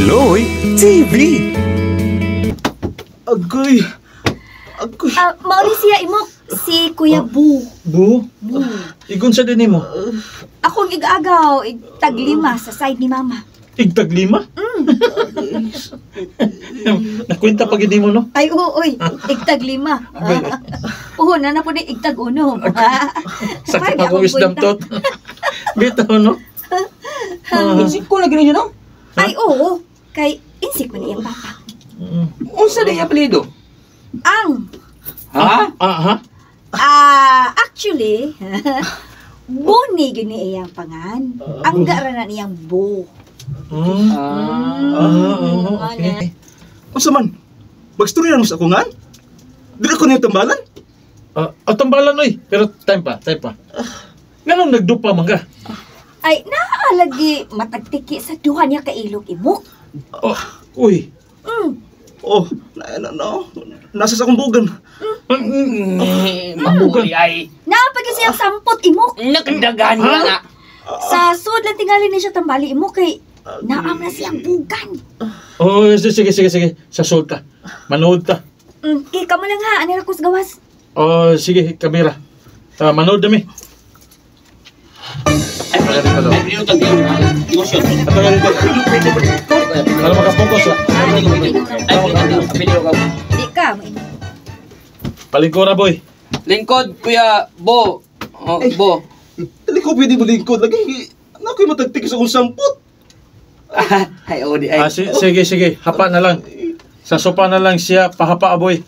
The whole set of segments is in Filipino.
Kiloy TV. Agoy. Agoy. Mauli siya imok si Kuya Bu. Bu? Igon sa din mo. Akong igagaw, taglima sa side ni Mama. Igtag lima? Nakwenta pa gini mo, no? Ay, uy, igtaglima. Oo, na po ni igtag-uno. Sakit pa kong wisdom tot. Bitaw, no? Insik ko na ganyan, no? Ay, oo. Kay insik man iyang papa. Unsa na yung apelido? Ang. Ha? Actually, Buni yun ni iyang pangan. Ang garanan iyang Bu. Okay. Asa man? Bagstorya mo sa ako nga? Dili ko niyo tambalan? Tambalan, oy. Pero time pa. Ganun nagdupa man ka? Ay, naalagi matagtiki sa duha niya kailog imok. Uy. Oh, nasa sa kumbugan. Mabuli ay. Naapagin siyang sampot imok. Nakadagan niya nga. Sa sud lang tingali ni siya tambali imok kay naam na siyang bugan. Sige. Sa sulta. Manood ta. Kay kamo lang ha, anira ko sa gawas. Sige, kamera. Manood dami. Ay, pinutag yun. Emosyon. Para makapokus la. Apelido ka. Di ka, mainit. Palingkura, boy. Lingkod, Kuya Bo. Bo. Dili ko pwede malingkod lagi. Nakoy matagtik sa akong sampot. Ay, Odi, ay. Sige. Hapa na lang. Sa sopa na lang siya, pahapa, boy.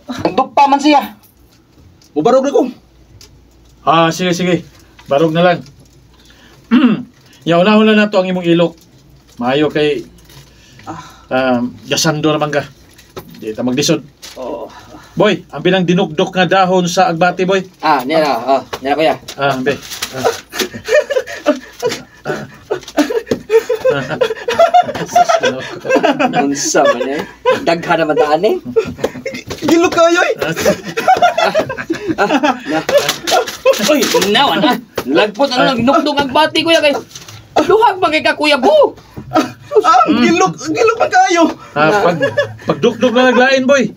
Magdukpa man siya. Mubarog na ko. Sige. Barog na lang. Yauna na to ang imong ilok. Maayo kay gasando naman ka. Di ta magdisod. Boy, ang binang dinukdok nga dahon sa agbati, boy. Nila Kuya. Be. Unsa man eh. Daghan naman taan eh. Gilok kayo eh. Uy, nawan ah. Lagpot ano nagdukdok ang bati Kuya kay. Luhag ba kay ka Kuya Bo? Gilok man kayo. Pagdukdok na naglain, boy.